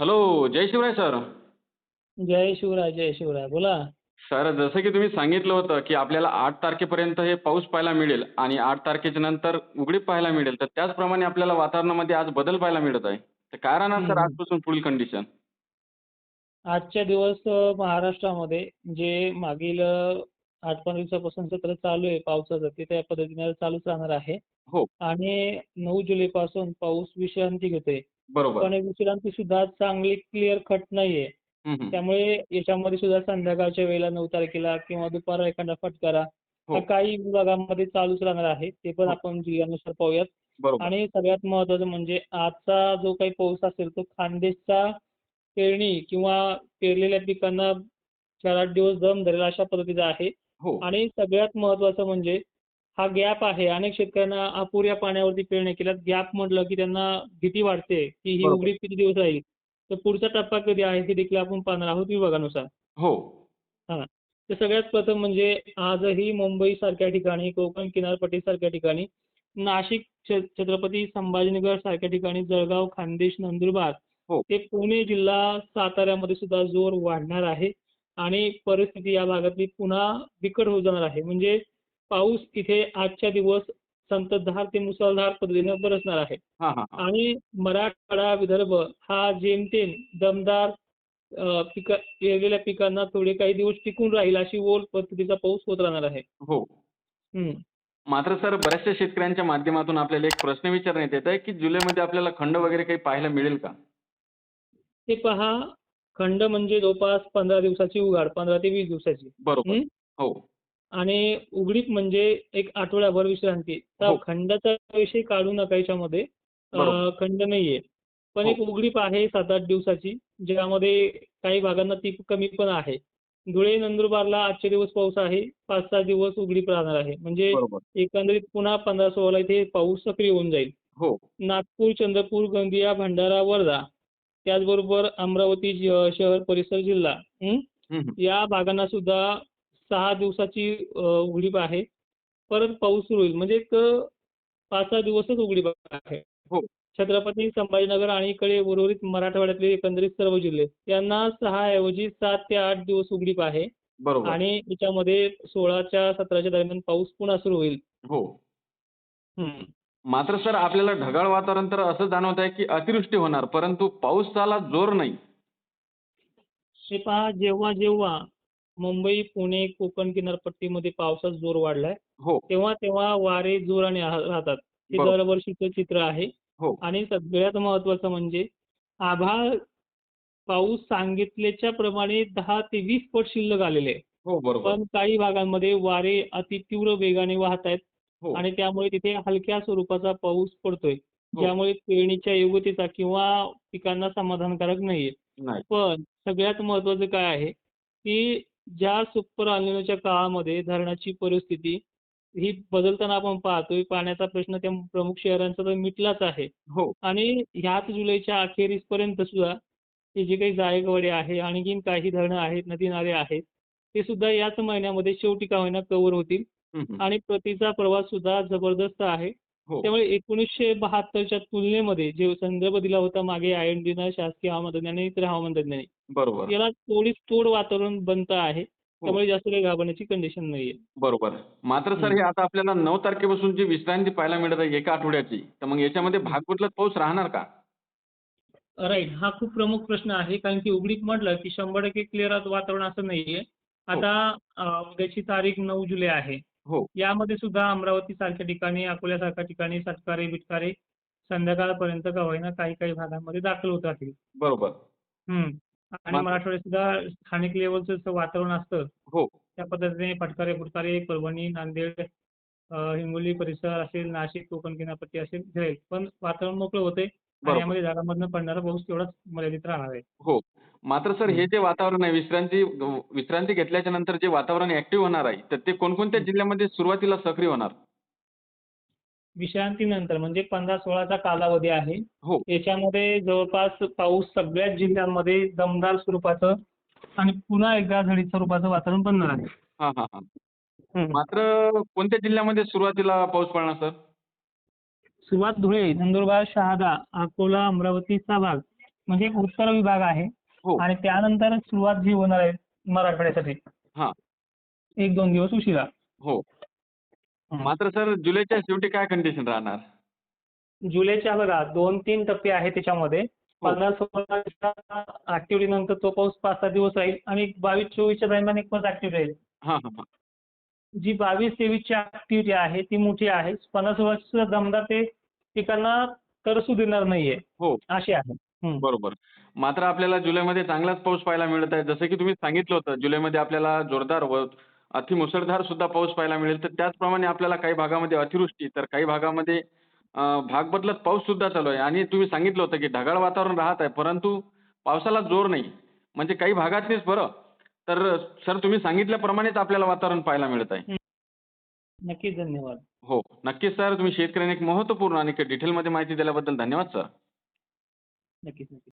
Hello, जय Shivray sir. जय शिवराय, जय शिवराय. बोला. Sir जसं की तुम्ही सांगितलं होतं, की आपल्याला 8 तारखेपर्यंत हे पाऊस पाहायला मिळेल आणि 8 तारखेच्या नंतर उघडीप पाहायला मिळेल. तर त्याचप्रमाणे आपल्याला वातावरणामध्ये आज बदल पाहायला मिळत आहे. तर काय राहणार हं, सर हं. आजपासून पुढील कंडिशन? आजच्या दिवस महाराष्ट्रामध्ये जे मागील 8-15 दिवसापासून सत्र चालू आहे पावसाचं, ते त्या पद्धतीने चालूच राहणार आहे. हो, आणि 9 जुलैपासून पाऊस विश्रांती घेतोय. बरोबर. पण विश्रांती सुद्धा चांगली क्लिअर कट नाहीये. हं, हं. त्यामुळे याच्यामध्ये सुद्धा संध्याकाळच्या वेळेला 9 तारखेला किंवा दुपारी एखादा फटकारा हा हो, काही विभागांमध्ये चालूच राहणार आहे. ते पण हो, आपण जिल्ह्यानुसार पाहूयात. बरोबर. आणि सगळ्यात महत्त्वाचं म्हणजे आजचा जो काही पाऊस असेल तो खानदेशचा पेरणी किंवा पेरलेल्या पिकांना 4-8 दिवस दम धरेल अशा पद्धतीचा आहे. हो, आणि सगळ्यात महत्त्वाचं म्हणजे हा गॅप आहे. अनेक शेतकऱ्यांना अपुऱ्या पाण्यावरती पेरण्या केल्यात. गॅप म्हटलं की त्यांना भीती वाटते, की ही बरोबर. उघडीप किती दिवस राहील. तर पुढचा टप्पा कधी आहे हे देखील आपण पाहणार आहोत विभागानुसार. हो, हां. तर सगळ्यात प्रथम म्हणजे आजही मुंबईसारख्या ठिकाणी, कोकण किनारपट्टीसारख्या ठिकाणी, नाशिक, छत्रपती संभाजीनगर सारख्या ठिकाणी, जळगाव, खान्देश, नंदुरबार हो. ते पुणे जिल्हा, साताऱ्यामध्ये सुद्धा जोर वाढणार आहे आणि परिस्थिती या भागातली पुन्हा बिकट होत जाणार आहे. म्हणजे पाऊस इथे आजच्या दिवस संततधार ते मुसळधार पद्धतीने बरसणार आहे. हां, हां, हां. आणि मराठवाडा, विदर्भ हा जेमतेम दमदार पेरलेल्या पिकांना थोडे काही दिवस टिकून राहील अशी ओल पद्धतीचा पाऊस होत राहणार आहे. हो. हं. मात्र सर बऱ्याचशा शेतकऱ्यांच्या माध्यमातून आपल्याला एक प्रश्न विचारण्यात येत आहे, की जुलैमध्ये आपल्याला खंड वगैरे काही पाहायला मिळेल का? ते पहा, खंड म्हणजे जवळपास 15 दिवसाची उघाड, 15 ते 20 दिवसाची. बरोबर. हं. हो, आणि उघडीप म्हणजे एक आठवडाभर विश्रांती. तर हो. खंडाचा विषय काढू नका याच्यामध्ये. बरोबर. खंड नाहीये. पण हो, एक उघडीप आहे 7-8 दिवसाची, ज्यामध्ये काही भागांना ती कमी पण आहे. धुळे, नंदुरबारला आजचे दिवस पाऊस आहे. 5-6 दिवस उघडीप राहणार आहे. म्हणजे बरोबर. एकंदरीत पुन्हा 15-16 ला इथे पाऊस सक्रिय होऊन जाईल. हो. नागपूर, चंद्रपूर, गोंदिया, भंडारा, वर्धा, त्याचबरोबर अमरावती शहर परिसर जिल्हा हं, हं. या भागांना सुद्धा 6 दिवसाची उघडीप आहे. परत पाऊस सुरू होईल. म्हणजे एक 5-6 दिवसच उघडीप आहे. हो, छत्रपती संभाजीनगर आणि इकडे उर्वरित मराठवाड्यातले एकंदरीत सर्व जिल्हे यांना 6 ऐवजी 7 ते 8 दिवस उघडीप आहे. बरोबर. आणि याच्यामध्ये 16च्या 17च्या दरम्यान पाऊस पुन्हा सुरू होईल. हो. हं. मात्र सर आपल्याला ढगाळ वातावरण तर असं जाणवत आहे, की अतिवृष्टी होणार, परंतु पावसाला जोर नाही. हे पहा जेव्हा मुंबई, पुणे, कोकण किनारपट्टीमध्ये पावसाचा जोर वाढलाय, हो, तेव्हा वारे जोराने राहतात. हे बरोबर. दरवर्षीचं चित्र आहे. हो, आणि सगळ्यात महत्त्वाचं म्हणजे आभाळ पाऊस सांगितल्याच्या प्रमाणे 10 ते 20 पट शिल्लक आलेले आहे. हो, बरोबर. पण काही भागांमध्ये वारे अतितीव्र वेगाने वाहत आहेत हो, आणि त्यामुळे तिथे हलक्या स्वरूपाचा पाऊस पडतोय. हो. ज्यामुळे पेरणीच्या योग्यतेचा किंवा पिकांना समाधानकारक नाहीये. नाही. पण सगळ्यात महत्त्वाचं काय आहे, की ज्या सुपर अल निनोच्या काळामध्ये धरणाची परिस्थिती ही बदलताना आपण पाहतोय. पाण्याचा प्रश्न त्या प्रमुख शहरांचा तर मिटलाच आहे. हो, आणि ह्याच जुलैच्या अखेरीसपर्यंत सुद्धा हे जे काही जायकवाडी आहे, आणखीन काही धरणं आहेत, नदी-नाले आहेत, ते सुद्धा याच महिन्यामध्ये शेवटी का होईना कव्हर होतील. हं, हं. आणि प्रतीचा प्रवास सुद्धा जबरदस्त आहे. हो, त्यामुळे 1972च्या तुलनेमध्ये जे संदर्भ दिला होता मागे IMDनं, शासकीय हवामान तज्ञांनी, इतर हवामान तज्ञांनी, बरोबर. याला थोडीच तोड वातावरण बनतं आहे. हो, त्यामुळे जास्त काही घाबरण्याची कंडिशन नाहीये. बरोबर. मात्र सर हं. हे आता आपल्याला 9 तारखेपासून जी विश्रांती पाहायला मिळत आहे एका आठवड्याची, तर मग याच्यामध्ये हं. भाग बदलत पाऊस राहणार का? राईट. हा खूप प्रमुख प्रश्न आहे. कारण की उघडीप म्हटलं की 100% क्लिअर वातावरण असं नाहीये. हो, आता उद्याची तारीख 9 जुलै आहे. हो, यामध्ये सुद्धा अमरावतीसारख्या ठिकाणी, अकोल्यासारख्या ठिकाणी सत्कारे-बिटकारे संध्याकाळपर्यंत का होईना काही भागांमध्ये दाखल होत राहतील. बरोबर. हं. आणि मात्र मराठवाड्यात सुद्धा स्थानिक लेव्हलचं जसं वातावरण असतं, हो, त्या पद्धतीने फटकारे-फुटकारे, परभणी, नांदेड, हिंगोली परिसर असेल, नाशिक, कोकण किनारपट्टी असेल राहील. पण वातावरण मोकळं होतंय आणि बरोबर. यामध्ये ढगांमधनं पडणारा पाऊस तेवढाच मर्यादित राहणार आहे. हो. मात्र सर हे हं, जे वातावरण आहे विश्रांती घेतल्याच्या नंतर जे वातावरण ॲक्टिव्ह होणार आहे, तर ते कोणकोणत्या हं. जिल्ह्यामध्ये सुरुवातीला सक्रिय होणार? विश्रांतीनंतर म्हणजे 15-16चा कालावधी आहे. हो. याच्यामध्ये जवळपास पाऊस सगळ्याच जिल्ह्यांमध्ये दमदार स्वरूपाचं आणि पुन्हा एकदा झडीत स्वरूपाचं वातावरण बनणार आहे. हां, हां, हां. हं. मात्र कोणत्या जिल्ह्यामध्ये सुरुवातीला पाऊस पडणार सर? सुरुवात धुळे, नंदुरबार, शहादा, अकोला, अमरावतीचा भाग म्हणजे एक उत्तर विभाग आहे हो. आणि त्यानंतर सुरुवात जी होणार आहे मराठवाड्यासाठी हां. 1-2 दिवस उशिरा. हो. हं. मात्र सर जुलैच्या शेवटी काय कंडिशन राहणार? जुलैच्या बघा 2-3 टप्पे आहेत त्याच्यामध्ये. हो. 15-16च्या ॲक्टिव्हिटी नंतर तो पाऊस 5-6 दिवस राहील आणि 22-24च्या दरम्यान एक परत ॲक्टिव्ह राहील. हां, हां, हां. जी 22-23ची ॲक्टिव्हिटी आहे ती मोठी आहे. 15-16ची सुद्धा दमदार ते पिकांना तरसू देणार नाहीये, हो. अशी आहे. हं. बरोबर. मात्र आपल्याला जुलैमध्ये चांगलाच पाऊस पाहायला मिळत आहे. जसं की तुम्ही सांगितलं होतं जुलैमध्ये आपल्याला जोरदार व अतिमुसळधार सुद्धा पाऊस पाहायला मिळेल. तर त्याचप्रमाणे आपल्याला काही भागामध्ये अतिवृष्टी तर काही भागामध्ये भाग बदलत पाऊस सुद्धा चालू आहे आणि तुम्ही सांगितलं होतं की ढगाळ वातावरण राहत आहे, परंतु पावसाला जोर नाही. म्हणजे काही भागातलीच बरं. तर सर तुम्ही सांगितल्याप्रमाणेच आपल्याला वातावरण पाहायला मिळत आहे. हं. नक्कीच धन्यवाद. हो. नक्कीच सर तुम्ही शेतकऱ्यांना एक महत्त्वपूर्ण आणि डिटेलमध्ये माहिती दिल्याबद्दल धन्यवाद सर. नक्कीच, नक्कीच.